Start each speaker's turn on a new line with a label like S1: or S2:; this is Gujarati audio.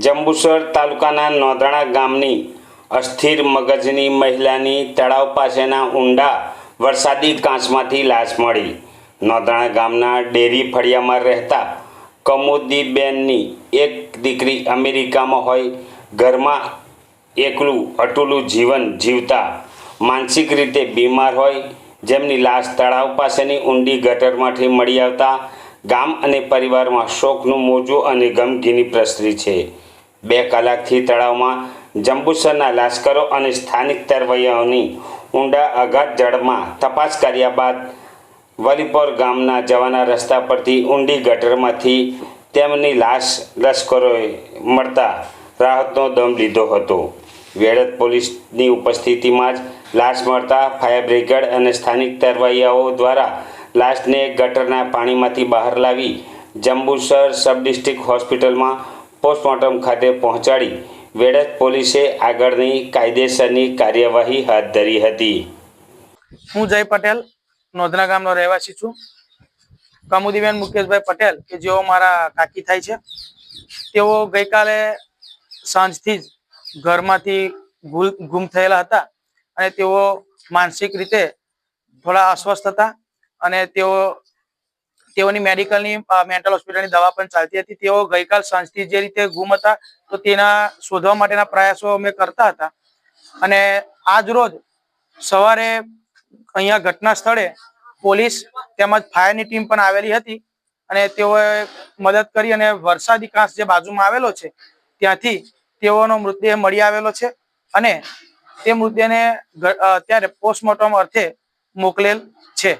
S1: જંબુસર તાલુકાના નોંધણા ગામની અસ્થિર મગજની મહિલાની તળાવ પાસેના ઊંડા વરસાદી કાંચમાંથી લાશ મળી। નોંધણા ગામના ડેરી ફળિયામાં રહેતા કમુદીબેનની એક દીકરી અમેરિકામાં હોય ઘરમાં એકલું અટૂલું જીવન જીવતા માનસિક રીતે બીમાર હોય જેમની લાશ તળાવ પાસેની ઊંડી ગટરમાંથી મળી આવતા ગામ અને પરિવારમાં શોકનું મોજું અને ગમગીની પ્રસરી છે। 2 કલાકથી તળાવમાં જંબુસરના લાશ્કરો અને સ્થાનિક તરવૈયાઓની ઊંડા અગાધ જળમાં તપાસ કર્યા બાદ વલીપોર ગામના જવાના રસ્તા પરથી ઊંડી ગટરમાંથી તેમની લાશ લશ્કરોએ મળતા રાહતનો દમ લીધો હતો। વેળત પોલીસની ઉપસ્થિતિમાં જ લાશ મળતા ફાયર બ્રિગેડ અને સ્થાનિક તરવૈયાઓ દ્વારા લાશને ગટરના પાણીમાંથી બહાર લાવી જંબુસર સબ ડિસ્ટ્રિક્ટ હોસ્પિટલમાં પોસ્ટમોર્ટમ ખાતે પહોંચાડી વેળત પોલીસે આગળની કાયદેસરની કાર્યવાહી હાથ ધરી હતી।
S2: હું જય પટેલ નોંધણા ગામનો રહેવાસી છું। કમુદીબેન મુકેશભાઈ પટેલ કે જેઓ મારા કાકી થાય છે, તેઓ ગઈકાલે સાંજથી જ ઘરમાંથી ગુમ થયેલા હતા અને તેઓ માનસિક રીતે થોડા અસ્વસ્થ હતા અને તેઓની મેન્ટલ હોસ્પિટલની દવા પણ ચાલતી હતી। તેઓ ગઈકાલ સાંજથી જે રીતે ગુમ હતા તો તેના શોધવા માટેના પ્રયાસો અમે કરતા હતા અને આજ રોજ સવારે અહીંયા ઘટના સ્થળે પોલીસ તેમજ ફાયરની ટીમ પણ આવેલી હતી અને તેઓએ મદદ કરી અને વરસાદી કાંસ જે બાજુમાં આવેલો છે ત્યાંથી તેઓનો મૃતદેહ મળી આવેલો છે અને તે મૃતદેહને અત્યારે પોસ્ટમોર્ટમ અર્થે મોકલેલ છે।